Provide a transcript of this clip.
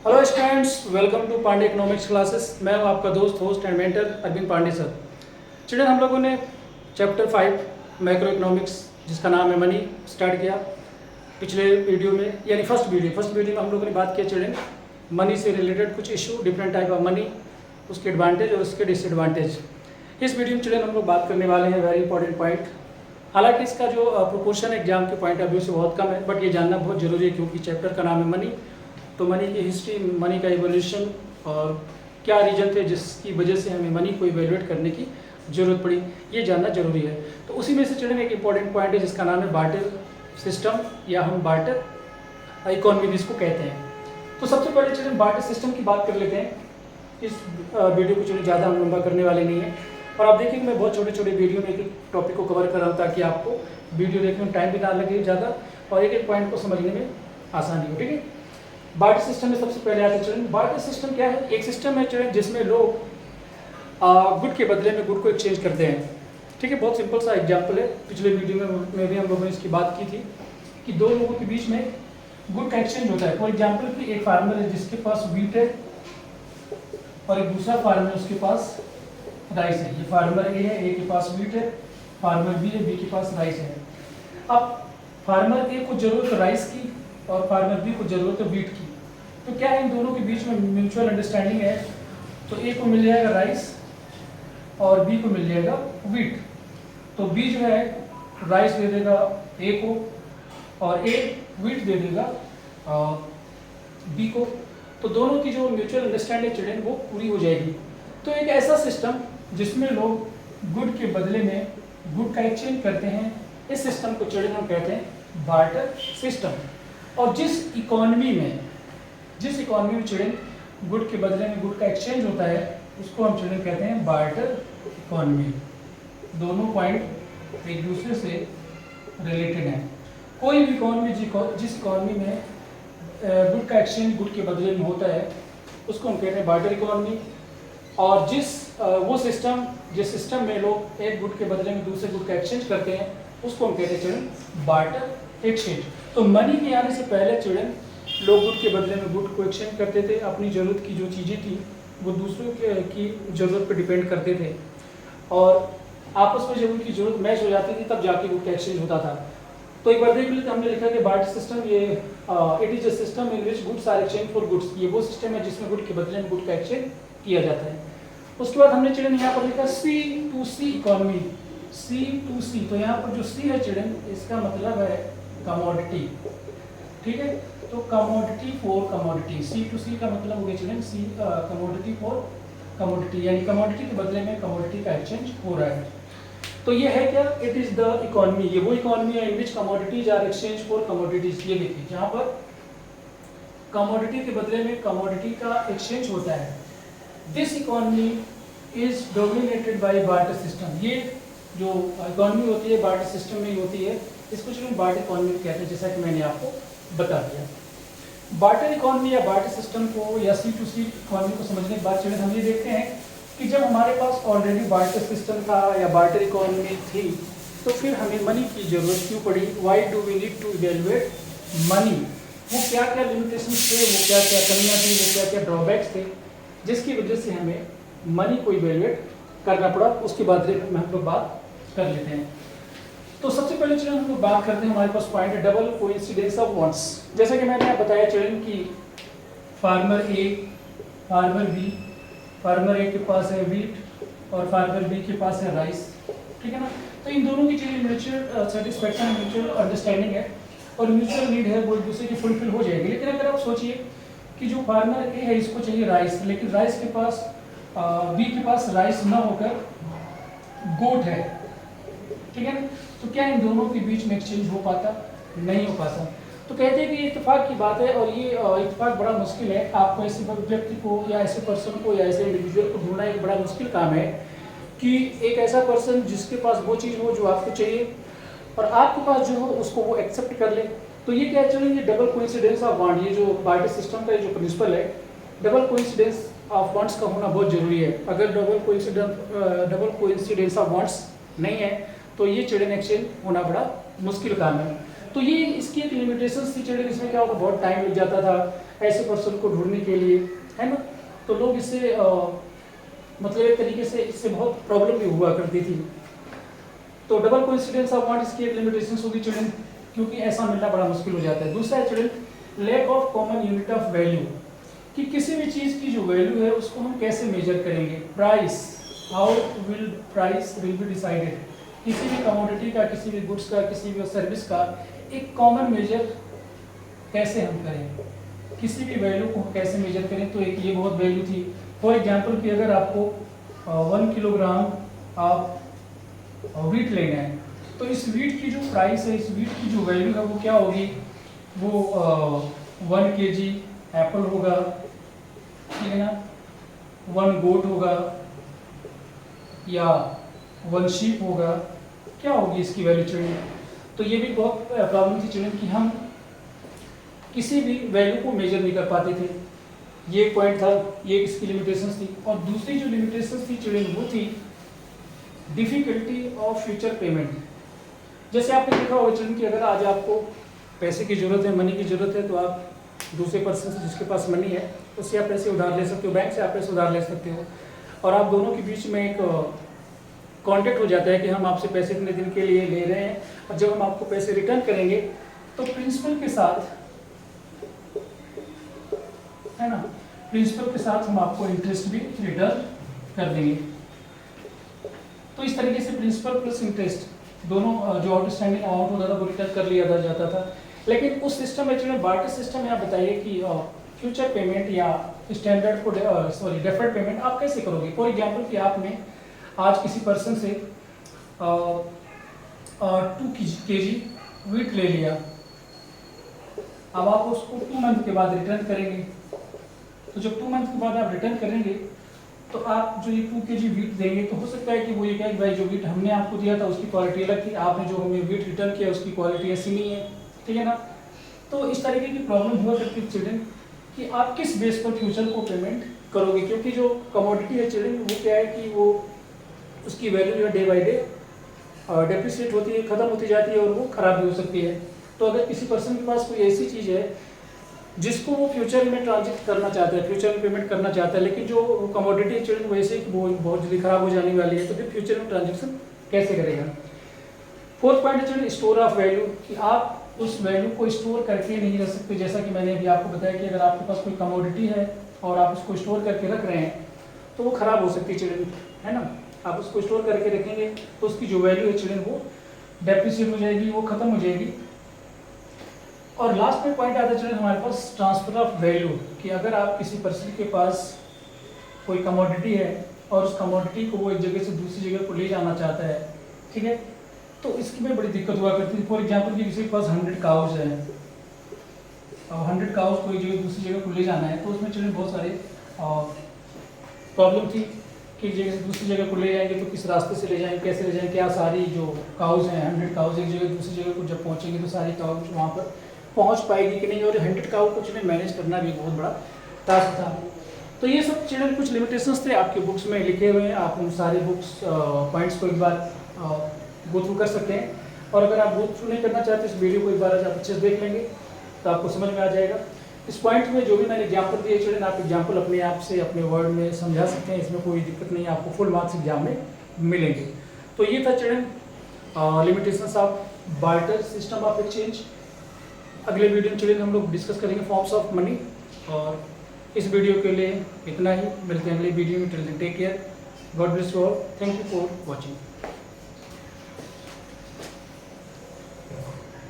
Hello students, welcome to Pandey economics classes. मैं हूं आपका दोस्त host and mentor Arvind Pandey sir. Children, हम लोगों ने चैप्टर 5 मैक्रो इकोनॉमिक्स जिसका नाम है मनी स्टार्ट किया पिछले वीडियो में, यानी फर्स्ट वीडियो में हम लोगों ने बात किया चिल्ड्रन मनी से रिलेटेड कुछ issue, different type of money, उसके एडवांटेज और उसके डिसएडवांटेज। इस वीडियो में चिल्ड्रन हम लोग बात करने वाले हैं वेरी इंपॉर्टेंट पॉइंट। हालांकि इसका जो प्रोपोर्शन एग्जाम के पॉइंट ऑफ व्यू से बहुत कम है, बट ये जानना बहुत जरूरी है क्योंकि चैप्टर का नाम है मनी। तो मनी की हिस्ट्री, मनी का इवोल्यूशन और क्या रीजन थे जिसकी वजह से हमें मनी को इवेल्युएट करने की ज़रूरत पड़ी, ये जानना जरूरी है। तो उसी में से चलिए एक इंपॉर्टेंट पॉइंट है जिसका नाम है बार्टर सिस्टम, या हम बार्टर इकोनॉमी जिसको कहते हैं। तो सबसे पहले चलिए बार्टर सिस्टम की बात कर लेते हैं। इस वीडियो को चलिए ज़्यादा हम लंबा करने वाले नहीं है, और आप देखिए कि मैं बहुत छोटे छोटे वीडियो में एक एक टॉपिक को कवर कर रहा हूँ ताकि आपको वीडियो देखने में टाइम भी ना लगे ज़्यादा और एक एक पॉइंट को समझने में आसानी हो। ठीक है, बार्टर सिस्टम में सबसे पहले आते हैं। बार्टर सिस्टम क्या है? एक सिस्टम है चिल्ड्रन जिसमें लोग गुड के बदले में गुड को एक्सचेंज करते हैं। ठीक है, बहुत सिंपल सा एग्जांपल है। पिछले वीडियो में भी हम लोगों ने इसकी बात की थी कि दो लोगों के बीच में गुड का एक्सचेंज होता है। फॉर एग्जाम्पल कि एक फार्मर है जिसके पास व्हीट है और एक दूसरा फार्मर उसके पास राइस है। ये फार्मर ए है, ए के पास व्हीट है, फार्मर बी है, बी के पास राइस है। अब फार्मर ए को जरूरत है राइस की और फार्मर बी को जरूरत है व्हीट की। तो क्या है, इन दोनों के बीच में म्यूचुअल अंडरस्टैंडिंग है। तो ए को मिल जाएगा राइस और बी को मिल जाएगा व्हीट। तो बी जो है राइस दे देगा ए को और ए व्हीट दे देगा बी को। तो दोनों की जो म्यूचुअल अंडरस्टैंडिंग चिल्ड्रन वो पूरी हो जाएगी। तो एक ऐसा सिस्टम जिसमें लोग गुड के बदले में गुड का एक्सचेंज करते हैं, इस सिस्टम को चिल्ड्रन हम कहते हैं बार्टर सिस्टम। और जिस इकोनॉमी में चिल्ड्रन गुड के बदले में गुड का एक्सचेंज होता है उसको हम चिल्ड्रन कहते हैं बार्टर इकोनॉमी। दोनों पॉइंट एक दूसरे से रिलेटेड हैं। कोई भी इकोनॉमी जिस इकोनॉमी में गुड का एक्सचेंज गुड के बदले में होता है उसको हम कहते हैं बार्टर इकोनॉमी। और जिस सिस्टम में लोग एक गुड के बदले में दूसरे गुड का एक्सचेंज करते हैं उसको हम कहते हैं चिल्ड्रन बार्टर एक्सचेंज। तो मनी के आने से पहले चिल्ड्रन लोग गुड के बदले में गुड को एक्सचेंज करते थे। अपनी ज़रूरत की जो चीज़ें थी वो दूसरों की ज़रूरत पर डिपेंड करते थे, और आपस में जब उनकी ज़रूरत मैच हो जाती थी तब जाके गुड का एक्सचेंज होता था। तो एक बार देख लेते, हमने लिखा कि barter system it is a system in which goods are exchange for goods. ये वो सिस्टम है जिसमें गुड के बदले में गुड का एक्सचेंज किया जाता है। उसके बाद हमने चिल्ड्रन यहाँ पर लिखा C2C इकोनॉमी, C2C। तो यहाँ पर जो C है चिल्ड्रन इसका मतलब है कमोडिटी। ठीक है, तो कमोडिटी फॉर कमोडिटी, C2C का मतलब हो गया चिल्ड्रन कमोडिटी फॉर कमोडिटी, यानी कमोडिटी के बदले में कमोडिटी का एक्सचेंज हो रहा है। तो ये है क्या? It is the economy. ये वो इकोनॉमी है in which commodities are exchange for commodities. ये देखिए जहाँ पर कमोडिटी के बदले में कमोडिटी का एक्सचेंज होता है। This economy is dominated by barter system. ये जो इकोनॉमी होती है बार्टर सिस्टम में ही होती है। इसको जो बार्टर इकोनॉमी कहते हैं, जैसा कि मैंने आपको बता दिया। बार्टर इकोनॉमी या बार्टर सिस्टम को या C2C इकोनॉमी को समझने के बाद चिल्ड्रन हम ये देखते हैं कि जब हमारे पास ऑलरेडी बार्टर सिस्टम था या बार्टर इकोनॉमी थी तो फिर हमें मनी की ज़रूरत क्यों पड़ी? Why do we need to evaluate money? वो क्या क्या लिमिटेशन थे, वो क्या क्या कमियाँ थी, वो क्या क्या ड्रॉबैक्स थे जिसकी वजह से हमें मनी को इवेल्युएट करना पड़ा। उसके बाद में हम लोग बात कर लेते हैं। तो सबसे पहले चिल्ड्रन हम लोग बात करते हैं, हमारे पास पॉइंट है डबल कोइंसिडेंस ऑफ वांट्स। जैसा कि मैंने बताया चिल्ड्रन कि फार्मर ए, फार्मर बी, फार्मर ए के पास है व्हीट और फार्मर बी के पास है राइस। ठीक है ना? तो इन दोनों की चीज़ें म्यूचुअल सेटिस्फैक्शन, म्यूचुअल अंडरस्टैंडिंग है और म्यूचुअल नीड है, वो एक दूसरे की फुलफिल हो जाएगी। लेकिन अगर आप सोचिए कि जो फार्मर ए है इसको चाहिए राइस, लेकिन राइस के पास बी के पास राइस न होकर गोट है। ठीक है ना? तो क्या इन दोनों के बीच में एक्सचेंज हो पाता? नहीं हो पाता। तो कहते हैं कि ये इत्तेफाक की बात है और ये इत्तेफाक बड़ा मुश्किल है। आपको ऐसे व्यक्ति को या ऐसे पर्सन को या ऐसे इंडिविजुअल को ढूंढना एक बड़ा मुश्किल काम है कि एक ऐसा पर्सन जिसके पास वो चीज़ हो जो आपको चाहिए और आपके पास जो हो उसको वो एक्सेप्ट कर ले। तो ये क्या चलेंगे, डबल कोइंसिडेंस ऑफ वांट, ये जो बार्टर सिस्टम का जो प्रिंसिपल है, डबल कोइंसिडेंस ऑफ वांट्स का होना बहुत जरूरी है। अगर डबल कोइंसिडेंस ऑफ वांट्स नहीं है तो ये चिल्ड्रन एक्सचेंज होना बड़ा मुश्किल काम है। तो ये इसकी एक लिमिटेशंस थी चिल्ड्रन, इसमें क्या होता बहुत टाइम लग जाता था ऐसे पर्सन को ढूंढने के लिए, है ना। तो लोग इससे मतलब एक तरीके से इससे बहुत प्रॉब्लम भी हुआ करती थी। तो डबल कोइंसिडेंस ऑफ वांट इसकी एक लिमिटेशंस होगी चिल्ड्रन, क्योंकि ऐसा मिलना बड़ा मुश्किल हो जाता है। दूसरा है children lack of common unit of value, कि किसी भी चीज़ की जो वैल्यू है उसको हम कैसे मेजर करेंगे। Price, how will price will be decided, किसी भी कमोडिटी का, किसी भी गुड्स का, किसी भी सर्विस का एक कॉमन मेजर कैसे हम करें, किसी भी वैल्यू को कैसे मेजर करें। तो एक ये बहुत वैल्यू थी। फॉर एग्जांपल कि अगर आपको 1 किलोग्राम आप वीट लेना है, तो इस वीट की जो प्राइस है, इस वीट की जो वैल्यू है वो क्या होगी, वो 1 kg एप्पल होगा, ठीक है ना, 1 गोट होगा या 1 शीप होगा, क्या होगी इसकी वैल्यू चिल्ड्रन। तो ये भी बहुत प्रॉब्लम थी चिल्ड्रन कि हम किसी भी वैल्यू को मेजर नहीं कर पाते थे। ये पॉइंट था, ये इसकी लिमिटेशंस थी। और दूसरी जो लिमिटेशंस थी चिल्ड्रन वो थी डिफिकल्टी ऑफ फ्यूचर पेमेंट। जैसे आपने देखा होगा चिल्ड्रन कि अगर आज आपको पैसे की ज़रूरत है, मनी की ज़रूरत है, तो आप दूसरे पर्सन से जिसके पास मनी है उससे आप पैसे उधार ले सकते हो, बैंक से आप पैसे उधार ले सकते हो, और आप दोनों के बीच में एक कॉन्टेक्ट हो जाता है कि हम आपसे पैसे इतने दिन के लिए ले रहे हैं, और जब हम आपको पैसे रिटर्न करेंगे तो प्रिंसिपल के साथ, है ना, प्रिंसिपल के साथ हम आपको इंटरेस्ट भी रिटर्न कर देंगे। तो इस तरीके से प्रिंसिपल प्लस इंटरेस्ट दोनों जो आउटस्टैंडिंग अमाउंट होता था वो रिटर्न कर लिया जाता था। लेकिन उस सिस्टम में जो बार्टर सिस्टम में आप बताइए कि फ्यूचर पेमेंट या स्टैंडर्ड को डेफर्ड पेमेंट आप कैसे करोगे। फॉर एग्जांपल कि आपने आज किसी पर्सन से 2 kg वीट ले लिया, अब आप उसको 2 मंथ के बाद रिटर्न करेंगे। तो जब 2 मंथ के बाद आप रिटर्न करेंगे तो आप जो ये 2 kg वीट देंगे, तो हो सकता है कि वो ये कहे कि भाई जो वीट हमने आपको दिया था उसकी क्वालिटी अलग थी, आपने जो हमें वीट रिटर्न किया उसकी क्वालिटी ऐसी नहीं है, ठीक है ना। तो इस तरीके की प्रॉब्लम हुआ करती है चिल्ड्रन कि आप किस बेस पर फ्यूचर को पेमेंट करोगे, क्योंकि जो कमोडिटी है चिल्ड्रन वो क्या है कि वो उसकी वैल्यू जो है डे बाई डे डेप्रिसिएट होती है, ख़त्म होती जाती है और वो ख़राब भी हो सकती है। तो अगर किसी पर्सन के पास कोई ऐसी चीज़ है जिसको वो फ्यूचर में ट्रांजिट करना चाहता है, फ्यूचर में पेमेंट करना चाहता है, लेकिन जो कमोडिटी चिल्ड्रन वैसे वो बहुत जल्दी ख़राब हो जाने वाली है, तो फिर फ्यूचर में ट्रांजेक्शन कैसे करेगा। फोर्थ पॉइंट है चिल्ड्रन स्टोर ऑफ वैल्यू, कि आप उस वैल्यू को स्टोर करके नहीं रख सकते। जैसा कि मैंने अभी आपको बताया कि अगर आपके पास कोई कमोडिटी है और आप उसको स्टोर करके रख रहे हैं तो वो ख़राब हो सकती है चिल्ड्रन, है ना। आप उसको स्टोर करके रखेंगे तो उसकी जो वैल्यू है चिल्ड्रन वो डेप्रिसिएट हो जाएगी, वो ख़त्म हो जाएगी। और लास्ट में पॉइंट आता है चिल्ड्रन हमारे पास ट्रांसफ़र ऑफ वैल्यू, कि अगर आप किसी पर्सन के पास कोई कमोडिटी है और उस कमोडिटी को वो एक जगह से दूसरी जगह को ले जाना चाहता है, ठीक है, तो इसकी में बड़ी दिक्कत हुआ करती है। फॉर एग्जांपल कि किसी के पास 100 काउज है और 100 काउज को एक जगह दूसरी जगह को ले जाना है, तो उसमें चिल्ड्रन बहुत सारे प्रॉब्लम थी कि एक जगह से दूसरी जगह को ले जाएंगे तो किस रास्ते से ले जाएंगे, कैसे ले जाएंगे, क्या सारी जो काउज हैं 100 काउज एक जगह दूसरी जगह को जब पहुँचेंगे तो सारी काउज वहाँ पर पहुँच पाएगी कि नहीं, और 100 काउ को चिल्ड्रन मैनेज करना भी बहुत बड़ा टास्क था। तो ये सब चिल्ड्रन कुछ लिमिटेशंस थे आपके बुक्स में लिखे हुए हैं, आप उन सारे बुक्स पॉइंट्स को एक बार गो थ्रू कर सकते हैं। और अगर आप गो थ्रू नहीं करना चाहते इस वीडियो को एक बार आप अच्छे से देख लेंगे तो आपको समझ में आ जाएगा। इस पॉइंट में जो भी मैंने एग्जाम्पल दिए चिल्ड्रन, आप एग्जाम्पल अपने आप से अपने वर्ड में समझा सकते हैं, इसमें कोई दिक्कत नहीं है, आपको फुल मार्क्स एग्जाम में मिलेंगे। तो ये था children limitations of barter system of exchange. अगले वीडियो में चिल्ड्रन हम लोग डिस्कस करेंगे फॉर्म्स ऑफ मनी, और इस वीडियो के लिए इतना ही। मिलते हैं अगले वीडियो में। Till then take care, god bless you all, thank you for watching.